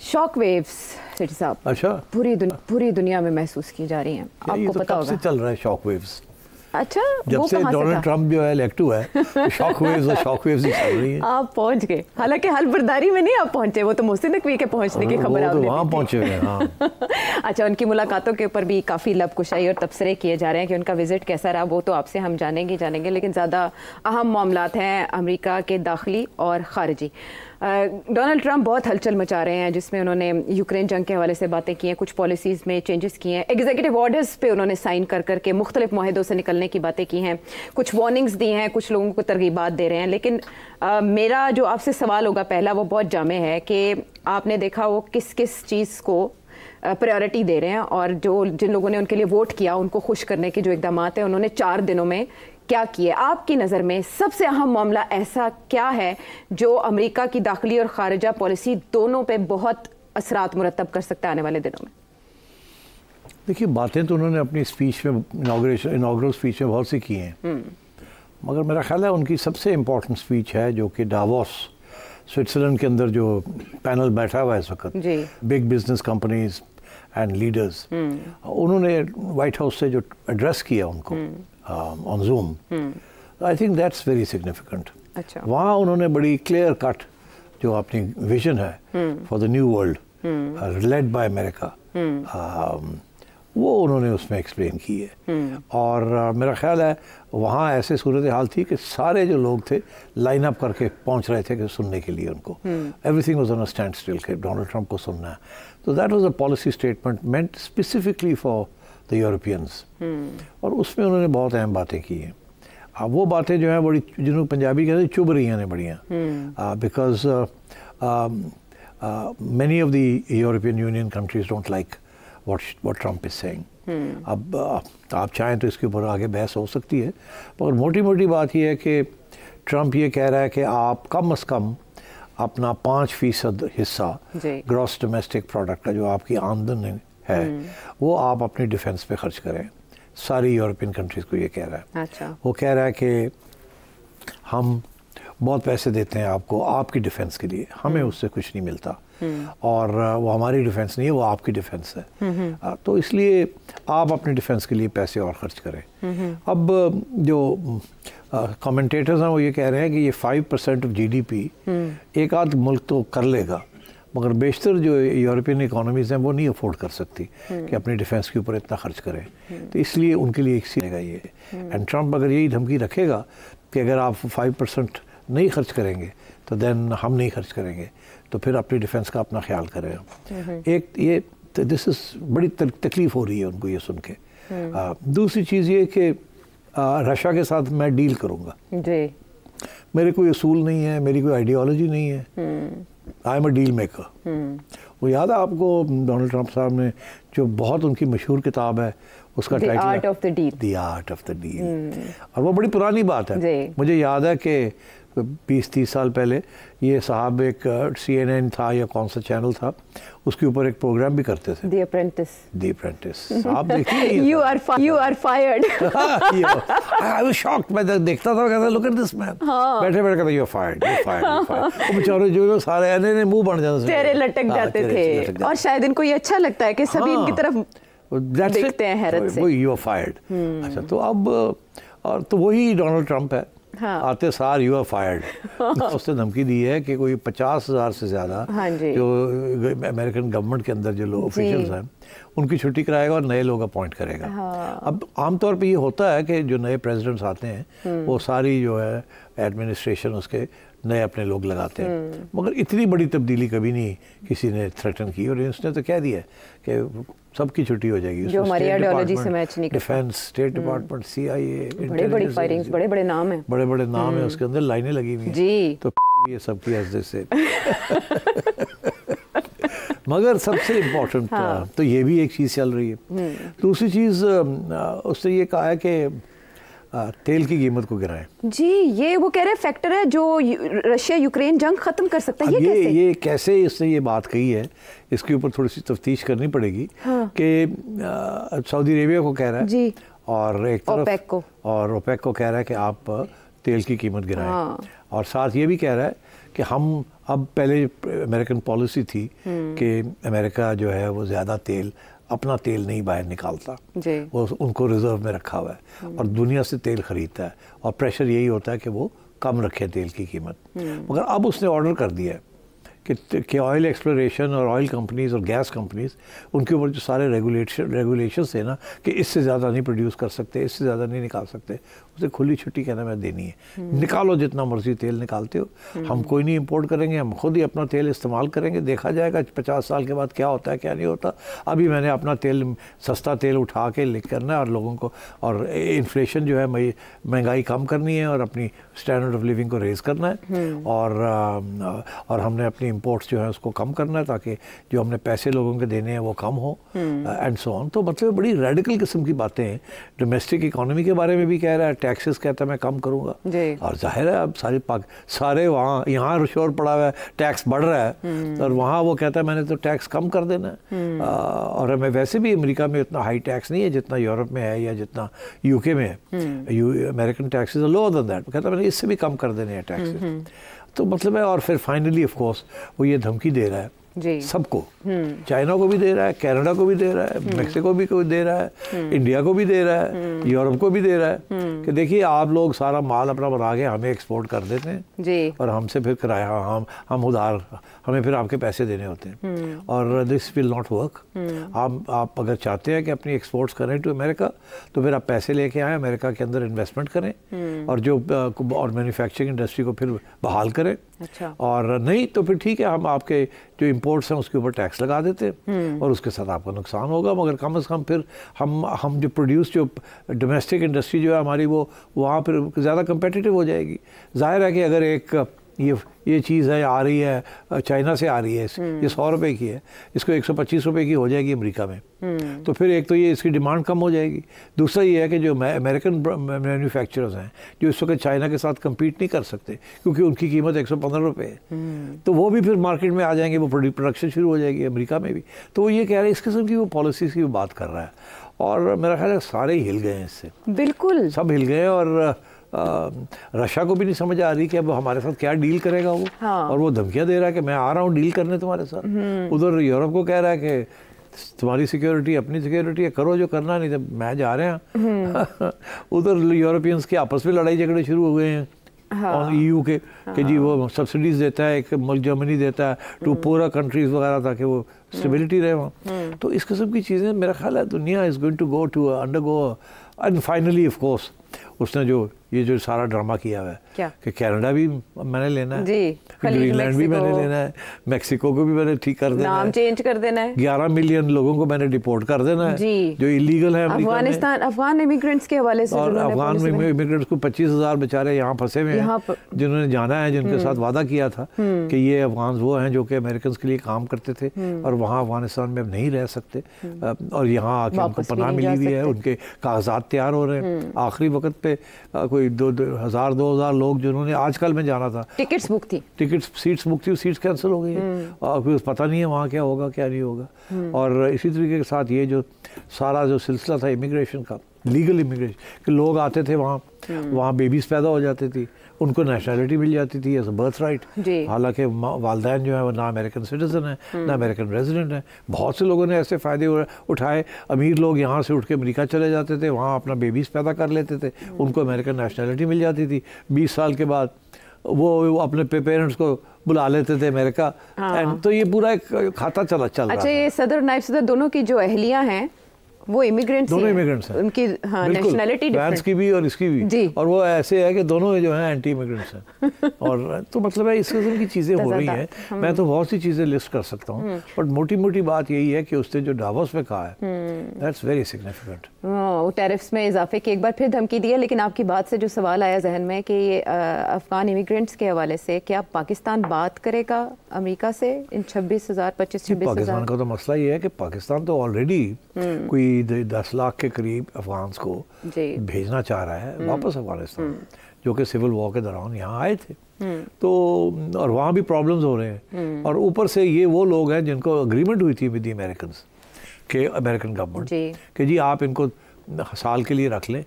Shock waves सेठी साहब, अच्छा, पूरी दुनिया में महसूस की जा रही हैं, आपको तो पता होगा। कब से चल रहा है शॉक वेव्स? अच्छा, जब से डोनाल्ड ट्रम्प जो है इलेक्ट हुआ है, शॉक वेव्स ही चल रही हैं। आप पहुंच गए, हालांकि हलबर्दारी में नहीं आप पहुंचे, वो तो मुझसे तक के पहुंचने की खबर आपने तो वहाँ पहुंचे हुए हैं। हाँ। अच्छा, उनकी मुलाकातों के ऊपर भी काफ़ी लबकुशाई और तबसरे किए जा रहे हैं कि उनका विजिट कैसा रहा, वो तो आपसे हम जानेंगे, लेकिन ज़्यादा अहम मामलात हैं अमेरिका के दाखिली और ख़ारिजी। डोनाल्ड ट्रंप बहुत हलचल मचा रहे हैं, जिसमें उन्होंने यूक्रेन जंग के हवाले से बातें की हैं, कुछ पॉलिसीज़ में चेंजेस किए हैं, एग्जीक्यूटिव ऑर्डर्स पे उन्होंने साइन कर करके मुख्तलिफ माहिदों से निकलने की बातें की हैं, कुछ वार्निंग्स दी हैं, कुछ लोगों को तरगीबात दे रहे हैं। लेकिन मेरा जो आपसे सवाल होगा पहला, वो बहुत जामे है कि आपने देखा वो किस किस चीज़ को प्रायोरिटी दे रहे हैं, और जिन लोगों ने उनके लिए वोट किया उनको खुश करने के जो इकदाम हैं उन्होंने 4 दिनों में क्या किए। आपकी नज़र में सबसे अहम मामला ऐसा क्या है जो अमेरिका की दाखिली और खारिजा पॉलिसी दोनों पे बहुत असरात मुरतब कर सकता है आने वाले दिनों में? देखिए, बातें तो उन्होंने अपनी स्पीच में, इनॉग्रल स्पीच में बहुत सी की हैं, मगर मेरा ख्याल है उनकी सबसे इम्पोर्टेंट स्पीच है जो कि डावोस स्विट्ज़रलैंड के अंदर जो पैनल बैठा हुआ है इस वक्त, big business companies and leaders, उन्होंने वाइट हाउस से जो एड्रेस किया उनको on zoom, I think that's very significant. अच्छा, वहाँ उन्होंने बड़ी क्लियर कट जो अपनी विजन है for the new world led by America, वो उन्होंने उसमें एक्सप्लेन की है। और मेरा ख्याल है वहाँ ऐसे सूरत हाल थी कि सारे जो लोग थे लाइन अप करके पहुँच रहे थे कि सुनने के लिए उनको, everything was on a stand still के डोनाल्ड ट्रंप को सुनना है। तो that was a policy statement meant specifically for the Europeans, और उसमें उन्होंने बहुत अहम बातें की हैं। अब वो बातें जो हैं बड़ी, जिन्होंने पंजाबी कहते हैं, चुभ रही हैं बढ़िया, because many of the European union countries don't like what Trump is saying. अब आप चाहें तो इसके ऊपर आगे बहस हो सकती है, मगर मोटी मोटी बात यह है कि ट्रंप ये कह रहा है कि आप कम से कम अपना 5% हिस्सा ग्रॉस डोमेस्टिक प्रोडक्ट का जो आपकी आमदनी है वो आप अपनी डिफेंस पे खर्च करें। सारी यूरोपियन कंट्रीज़ को ये कह रहा है। अच्छा। वो कह रहा है कि हम बहुत पैसे देते हैं आपको आपकी डिफेंस के लिए, हमें उससे कुछ नहीं मिलता, और वो हमारी डिफेंस नहीं है, वो आपकी डिफेंस है, तो इसलिए आप अपनी डिफेंस के लिए पैसे और खर्च करें। अब जो कमेंटेटर्स हैं वो ये कह रहे हैं कि ये 5% ऑफ GDP एक आध मुल्क तो कर लेगा, मगर बेशतर जो यूरोपियन इकोनॉमीज़ हैं वो नहीं अफोर्ड कर सकती कि अपनी डिफेंस के ऊपर इतना खर्च करें, तो इसलिए उनके लिए एक सीनेगा ये। एंड ट्रंप अगर यही धमकी रखेगा कि अगर आप 5% नहीं खर्च करेंगे तो देन हम नहीं खर्च करेंगे, तो फिर अपनी डिफेंस का अपना ख्याल करें। एक ये दिस इज़ बड़ी तकलीफ हो रही है उनको ये सुन के। दूसरी चीज़ ये कि रशिया के साथ मैं डील करूँगा, मेरे कोई असूल नहीं है, मेरी कोई आइडियोलॉजी नहीं है, I am a deal maker. वो याद है आपको डोनाल्ड ट्रंप साहब ने जो बहुत उनकी मशहूर किताब है उसका title art of the deal, the art of the deal, और वो बड़ी पुरानी बात है। मुझे याद है कि 20-30 साल पहले ये साहब एक CNN था या कौन सा चैनल था, उसके ऊपर एक प्रोग्राम भी करते थे, द अप्रेंटिस। आप देखिए you are fired. I was shocked, मैं देखता था, कहता लुक एट दिस मैन, बैठे बैठे कहता यू आर फायर्ड। वो बेचारे जो सारे ऐसे मुंह बन जाते थे, चेहरे लटक जाते थे, और शायद इनको ये अच्छा लगता है कि सभी इनकी तरफ देखते हैं हैरत से। You are fired. अच्छा, तो अब और तो वही डोनाल्ड ट्रंप है। हाँ। आते सार यू आर फायर्ड। उसने धमकी दी है कि कोई 50,000 से ज़्यादा जो अमेरिकन गवर्नमेंट के अंदर जो लोग ऑफिशियल्स हैं उनकी छुट्टी कराएगा और नए लोग अपॉइंट करेगा। हाँ। अब आमतौर पे ये होता है कि जो नए प्रेसिडेंट्स आते हैं वो सारी जो है एडमिनिस्ट्रेशन उसके नए अपने लोग लगाते हैं, मगर इतनी बड़ी तब्दीली कभी नहीं किसी ने थ्रेटन की, और उसने तो कह दिया कि सबकी छुट्टी हो जाएगी जो हमारी आइडियोलॉजी से मैच नहीं करता। डिफेंस, स्टेट डिपार्टमेंट, CIA, बड़ी फायरिंग्स, बड़े नाम हैं, बड़े नाम है, उसके अंदर लाइनें लगी हुई हैं, तो ये सब की हद से मगर सबसे इम्पोर्टेंट तो ये भी एक चीज़ चल रही है। दूसरी चीज़ उसने ये कहा है कि तेल की कीमत को गिराएं। जी, ये वो कह रहे फैक्टर है जो रशिया यूक्रेन जंग खत्म कर सकता है। ये कैसे इसने ये बात कही है, इसके ऊपर थोड़ी सी तफ्तीश करनी पड़ेगी। कि सऊदी अरेबिया को कह रहा है जी, और एक तरफ ओपेक को कह रहा है कि आप तेल की कीमत गिराएं, और साथ ये भी कह रहा है कि हम अब पहले अमेरिकन पॉलिसी थी कि अमेरिका जो है वो ज़्यादा तेल, अपना तेल नहीं बाहर निकालता, वो उनको रिजर्व में रखा हुआ है और दुनिया से तेल खरीदता है और प्रेशर यही होता है कि वो कम रखे तेल की कीमत। मगर अब उसने ऑर्डर कर दिया है कि ऑयल एक्सप्लोरेशन और ऑयल कंपनीज और गैस कंपनीज, उनके ऊपर जो सारे रेगुलेशंस है ना कि इससे ज़्यादा नहीं प्रोड्यूस कर सकते, इससे ज़्यादा नहीं निकाल सकते, उसे खुली छुट्टी कहना मैं देनी है। निकालो जितना मर्जी तेल निकालते हो, हम कोई नहीं इंपोर्ट करेंगे, हम खुद ही अपना तेल इस्तेमाल करेंगे, देखा जाएगा 50 साल के बाद क्या होता है क्या नहीं होता। अभी मैंने अपना तेल, सस्ता तेल उठा के ले करना है और लोगों को, और इन्फ्लेशन जो है महंगाई कम करनी है और अपनी स्टैंडर्ड ऑफ लिविंग को रेज़ करना है और हमने अपनी इंपोर्ट्स जो है उसको कम करना है ताकि जो हमने पैसे लोगों के देने हैं वो कम हो एंड सो ऑन। तो मतलब बड़ी रेडिकल किस्म की बातें हैं। डोमेस्टिक इकोनॉमी के बारे में भी कह रहा है, टैक्सेस कहता है मैं कम करूंगा, और जाहिर है अब सारे वहाँ यहाँ शोर पड़ा हुआ है, टैक्स बढ़ रहा है और वहाँ वो कहता है मैंने तो टैक्स कम कर देना है। और हमें वैसे भी अमेरिका में इतना हाई टैक्स नहीं है जितना यूरोप में है या जितना यूके में है। American taxes are lower than that, कहता है मैंने इससे भी कम कर देने हैं टैक्सेस। तो मतलब है, और फिर फाइनली ऑफ कोर्स वो ये धमकी दे रहा है सबको, चाइना को भी दे रहा है, कनाडा को भी दे रहा है, मेक्सिको भी को दे रहा है, इंडिया को भी दे रहा है, यूरोप को भी दे रहा है कि देखिए आप लोग सारा माल अपना बना के हमें एक्सपोर्ट कर देते हैं और हमसे फिर किराया हम उधार, हमें फिर आपके पैसे देने होते हैं और दिस विल नॉट वर्क। आप अगर चाहते हैं कि अपनी एक्सपोर्ट्स करें टू अमेरिका तो फिर आप पैसे लेके आए, अमेरिका के अंदर इन्वेस्टमेंट करें और जो और मैन्युफैक्चरिंग इंडस्ट्री को फिर बहाल करें। अच्छा। और नहीं तो फिर ठीक है, हम आपके जो इंपोर्ट्स हैं उसके ऊपर टैक्स लगा देते हैं और उसके साथ आपका नुकसान होगा, मगर कम से कम फिर हम जो प्रोड्यूस, जो डोमेस्टिक इंडस्ट्री जो है हमारी, वो वहाँ फिर ज़्यादा कम्पिटिटिव हो जाएगी। जाहिर है कि अगर एक ये चीज़ है आ रही है चाइना से आ रही है, ये 100 रुपये की है, इसको 125 रुपये की हो जाएगी अमेरिका में, तो फिर एक तो ये इसकी डिमांड कम हो जाएगी। दूसरा ये है कि जो अमेरिकन मैन्युफैक्चरर्स हैं जो इस वक्त चाइना के साथ कम्पीट नहीं कर सकते क्योंकि उनकी कीमत 115 रुपये है, तो वो भी फिर मार्केट में आ जाएंगे, वो प्रोडक्शन शुरू हो जाएगी अमेरिका में भी। तो वो ये कह रहे हैं, इस किस्म की वो पॉलिसीज़ की बात कर रहा है और मेरा ख्याल है सारे ही हिल गए हैं इससे, बिल्कुल सब हिल गए। और रशिया को भी नहीं समझ आ रही कि अब हमारे साथ क्या डील करेगा वो। हाँ। और वो धमकियां दे रहा है कि मैं आ रहा हूँ डील करने तुम्हारे साथ। उधर यूरोप को कह रहा है कि तुम्हारी सिक्योरिटी अपनी सिक्योरिटी है, करो जो करना, नहीं तो मैं जा रहे हैं। उधर यूरोपियंस के आपस में लड़ाई झगड़े शुरू हो गए हैं। हाँ। और EU के कि जी वो सब्सिडीज देता है, एक मुल्क जर्मनी देता है टू पूरा कंट्रीज वगैरह ताकि वो स्टेबिलिटी रहे वहाँ। तो इस किस्म की चीज़ें मेरा ख्याल है दुनिया is going to go to undergo. And finally of course उसने जो सारा ड्रामा किया हुआ है कि कनाडा भी मैंने लेना है, ग्रीनलैंड भी मैंने लेना है, मेक्सिको को भी मैंने ठीक कर देना है, नाम चेंज कर देना है, 11 मिलियन लोगों को मैंने डिपोर्ट कर देना है जो इलीगल है अफगानिस्तान, अफगान इमिग्रेंट्स के हवाले से। और अफगान इमिग्रेंट्स को 25,000 बेचारे यहाँ फंसे हुए हैं जिन्होंने जाना है, जिनके साथ वादा किया था कि ये अफगान वो हैं जो कि अमेरिकन के लिए काम करते थे और वहाँ अफगानिस्तान में अब नहीं रह सकते और यहाँ आके उनको पनाह मिली हुई है, उनके कागजात तैयार हो रहे हैं। आखिरी वक्त पे कोई 2,000 लोग जिन्होंने, आजकल में जाना था, टिकट्स बुक थी, सीट्स बुक थी, सीट्स कैंसिल हो गई हैं और फिर पता नहीं है वहाँ क्या होगा क्या नहीं होगा। और इसी तरीके के साथ ये जो सारा जो सिलसिला था इमिग्रेशन का, लीगल इमिग्रेशन कि लोग आते थे वहाँ बेबीज पैदा हो जाती थी, उनको नेशनैलिटी मिल जाती थी एज अ बर्थ राइट, हालांकि वालदैन जो है वो ना अमेरिकन सिटीजन है ना अमेरिकन रेजिडेंट है। बहुत से लोगों ने ऐसे फ़ायदे उठाए। अमीर लोग यहाँ से उठ के अमेरिका चले जाते थे, वहाँ अपना बेबीज़ पैदा कर लेते थे, उनको अमेरिकन नेशनैलिटी मिल जाती थी। 20 साल के बाद वो अपने पेरेंट्स को बुला लेते थे अमेरिका। तो ये पूरा एक खाता चल रहा है। अच्छा, ये सदर नायब सदर दोनों की जो अहलियाँ हैं वो इमिग्रेंट्स, दोनों इमिग्रेंट्स हैं, उनकी नेशनैलिटी फ्रांस की भी और इसकी भी, और वो ऐसे है कि दोनों जो हैं एंटी इमिग्रेंट्स हैं। और तो मतलब है इस किस्म की चीज़ें हो रही हैं। मैं तो बहुत सी चीज़ें लिस्ट कर सकता हूँ, बट मोटी मोटी बात यही है कि उसने जो डावोस में कहा है दैट्स वेरी सिग्निफिकेंट। वो टैरिफ्स में इजाफे की एक बार फिर धमकी दी है। लेकिन आपकी बात से जो सवाल आया जहन में कि ये अफगान इमिग्रेंट्स के हवाले से क्या पाकिस्तान बात करेगा अमेरिका से इन 26,000 25-26,000? पाकिस्तान का तो मसला ये है कि पाकिस्तान तो ऑलरेडी कोई 10 लाख के करीब अफगान्स को भेजना चाह रहा है वापस अफगानिस्तान, जो कि सिविल वॉर के दौरान यहाँ आए थे। तो और वहाँ भी प्रॉब्लम्स हो रहे हैं और ऊपर से ये वो लोग हैं जिनको अग्रीमेंट हुई थी विद द अमेरिकन्स के अमेरिकन गवर्नमेंट कि जी आप इनको साल के लिए रख लें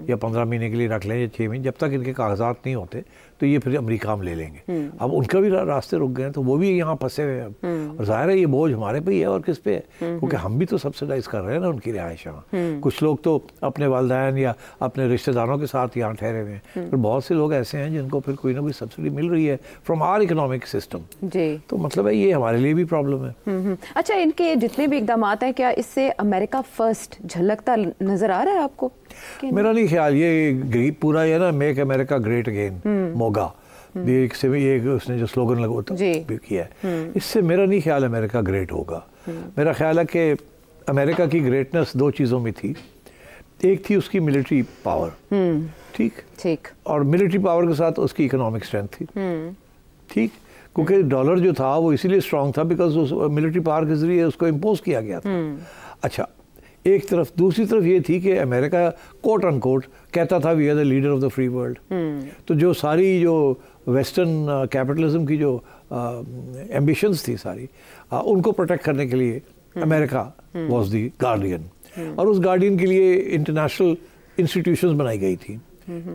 या 15 महीने के लिए रख लें या 6 महीने, जब तक इनके कागजात नहीं होते तो ये फिर अमेरिका हम ले लेंगे। अब उनका भी रास्ते रुक गए हैं, तो वो भी यहाँ फंसे हुए हैं। और जाहिर है ये बोझ हमारे पे ही है और किस पे है, क्योंकि हम भी तो सब्सिडाइज कर रहे हैं ना उनकी रिहाइश यहाँ। कुछ लोग तो अपने वालिदैन या अपने रिश्तेदारों के साथ यहाँ ठहरे हुए हैं, पर बहुत से लोग ऐसे हैं जिनको फिर कोई ना कोई सब्सिडी मिल रही है फ्रॉम आवर इकोनॉमिक सिस्टम। तो मतलब है ये हमारे लिए भी प्रॉब्लम है। अच्छा, इनके जितने भी इकदाम हैं, क्या इससे अमेरिका फर्स्ट झलकता नजर आ रहा है आपको? मेरा नहीं ख्याल ये पूरा ये ना make America great again Moga ये उसने जो स्लोगन लगा किया है, इससे मेरा नहीं ख्याल अमेरिका ग्रेट होगा। मेरा ख्याल है कि अमेरिका की ग्रेटनेस दो चीज़ों में थी। एक थी उसकी मिलिट्री पावर, ठीक, और मिलिट्री पावर के साथ उसकी इकोनॉमिक स्ट्रेंथ थी, ठीक, क्योंकि डॉलर जो था वो इसीलिए स्ट्रांग था बिकॉज उस मिलिट्री पावर के जरिए उसको इम्पोज किया गया था। अच्छा, एक तरफ। दूसरी तरफ ये थी कि अमेरिका कोट अनकोट कहता था we are the leader of the free world. तो जो सारी जो वेस्टर्न कैपिटलिज्म की जो एम्बिशंस थी सारी, उनको प्रोटेक्ट करने के लिए अमेरिका वाज द गार्डियन। और उस गार्डियन के लिए इंटरनेशनल इंस्टीट्यूशंस बनाई गई थी,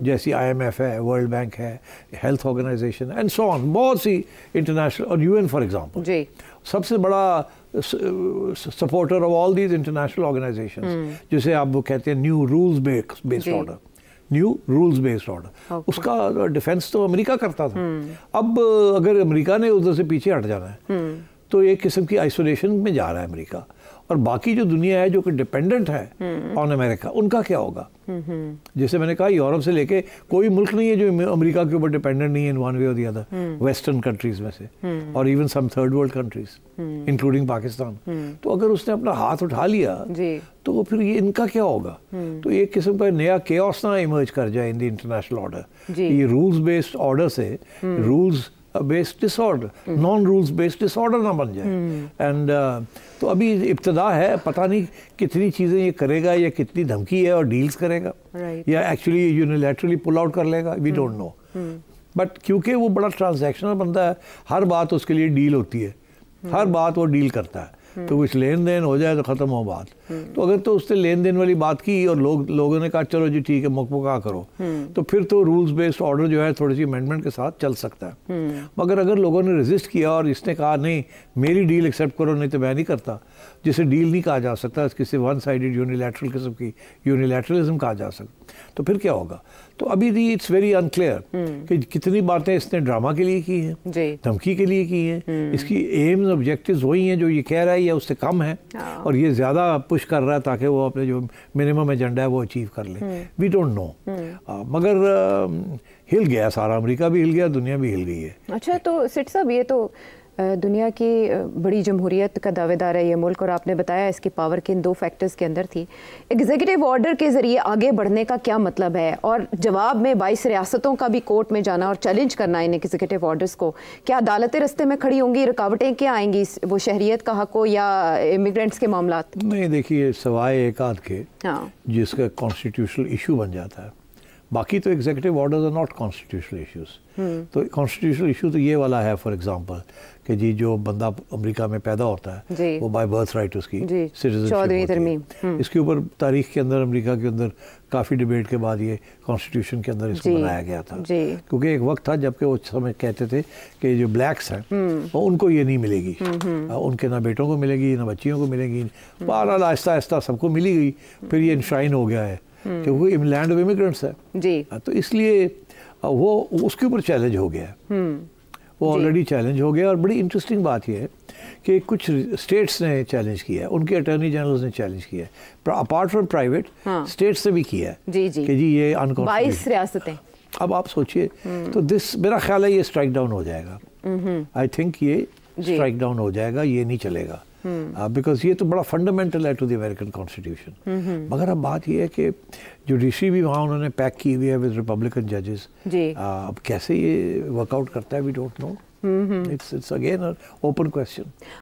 जैसी IMF है, वर्ल्ड बैंक है, health organization and so on, बहुत सी इंटरनेशनल, और UN फॉर एग्जांपल सबसे बड़ा supporter of all these international organizations, जिसे आप वो कहते हैं new rules based order, new rules based order, उसका डिफेंस तो अमेरिका करता था। अब अगर अमेरिका ने उधर से पीछे हट जाना है तो एक किस्म की आइसोलेशन में जा रहा है अमेरिका, और बाकी जो दुनिया है जो कि डिपेंडेंट है ऑन अमेरिका, उनका क्या होगा? जैसे मैंने कहा, यूरोप से लेके कोई मुल्क नहीं है जो अमेरिका के ऊपर डिपेंडेंट नहीं है इन वन वे और द अदर, वेस्टर्न कंट्रीज में से, और even some third world countries including Pakistan. तो अगर उसने अपना हाथ उठा लिया तो फिर ये इनका क्या होगा? तो एक किस्म का नया केओस ना इमर्ज कर जाए इन द इंटरनेशनल ऑर्डर। ये रूल्स बेस्ड ऑर्डर से rules based disorder, non rules based disorder ना बन जाए। एंड तो अभी इब्तदा है, पता नहीं कितनी चीज़ें ये करेगा, या कितनी धमकी है और डील्स करेगा, या एक्चुअली यूनिलैटरली पुल आउट कर लेगा, वी डोंट नो। बट क्योंकि वो बड़ा ट्रांजैक्शनल बंदा है, हर बात उसके लिए डील होती है, हर बात वो डील करता है। तो कुछ लेन देन हो जाए तो ख़त्म हो बात। तो अगर तो उसने लेन देन वाली बात की और लोगों ने कहा चलो जी ठीक है मुकमुका करो, तो फिर तो रूल्स बेस्ड ऑर्डर जो है थोड़ी सी अमेंडमेंट के साथ चल सकता है। मगर अगर लोगों ने रेजिस्ट किया और इसने कहा नहीं मेरी डील एक्सेप्ट करो, नहीं तो मैं नहीं करता, जिसे डील नहीं कहा जा सकता, किसी वन साइडेड यूनिलैटरल किस्म की यूनिलैटरलिज्म कहा जा सकता, तो फिर क्या होगा? तो अभी भी इट्स वेरी अनक्लियर कि कितनी बातें इसने ड्रामा के लिए की हैं, धमकी के लिए की हैं, इसकी एम्स ऑब्जेक्टिव्स वही हैं जो ये कह रहा है या उससे कम है, और ये ज़्यादा पुश कर रहा है ताकि वो अपने जो मिनिमम एजेंडा है वो अचीव कर ले। वी डोंट नो, मगर हिल गया सारा, अमेरिका भी हिल गया, दुनिया भी हिल गई है। अच्छा, तो सिट साहब ये तो दुनिया की बड़ी जमहूरियत का दावेदार है ये मुल्क, और आपने बताया इसकी पावर के इन दो फैक्टर्स के अंदर थी। एग्जीक्यूटिव ऑर्डर के ज़रिए आगे बढ़ने का क्या मतलब है, और जवाब में 22 रियासतों का भी कोर्ट में जाना और चैलेंज करना इन एग्जीक्यूटिव ऑर्डर्स को, क्या अदालतें रस्ते में खड़ी होंगी, रुकावटें क्या आएंगी, वो शहरियत का हक हो या इमिग्रेंट्स के मामलात? नहीं, देखिए सवाए एक आध के जिसका कॉन्स्टिट्यूशनल इशू बन जाता है, बाकी तो executive orders are not constitutional issues. तो कॉन्स्टिट्यूशनल इशू तो ये वाला है फॉर एग्जांपल कि जी जो बंदा अमेरिका में पैदा होता है वो बाय बर्थ राइट उसकी सिटीजनशिप, इसके ऊपर तारीख के अंदर अमेरिका के अंदर काफ़ी डिबेट के बाद ये कॉन्स्टिट्यूशन के अंदर इसको बनाया गया था, क्योंकि एक वक्त था जबकि वो समय कहते थे कि जो ब्लैक्स हैं वो उनको ये नहीं मिलेगी, उनके ना बेटों को मिलेगी ना बच्चियों को मिलेगी। बहरहाल आहिस्ता आहिस्ता सबको मिली गई, फिर ये इनश्राइन हो गया है क्योंकि लैंड ऑफ इमिग्रेंट्स है जी, तो इसलिए वो उसके ऊपर चैलेंज हो गया है, वो ऑलरेडी चैलेंज हो गया। और बड़ी इंटरेस्टिंग बात यह है कि कुछ स्टेट्स ने चैलेंज किया है, उनके अटॉर्नी जनरल्स ने चैलेंज किया है, अपार्ट फ्रॉम प्राइवेट स्टेट्स ने भी किया है कि जी ये अनकॉन्स्टिट्यूशनल 22 रियासतें। अब आप सोचिए, तो दिस मेरा ख्याल है ये स्ट्राइक डाउन हो जाएगा, आई थिंक ये स्ट्राइक डाउन हो जाएगा, ये नहीं चलेगा, बिकॉज ये तो बड़ा फंडामेंटल है टू द अमेरिकन कॉन्स्टिट्यूशन। मगर अब बात ये है कि जुडिशरी भी वहाँ उन्होंने पैक की हुई है विद रिपब्लिकन जजेस, अब कैसे ये वर्कआउट करता है we don't know, it's again open question.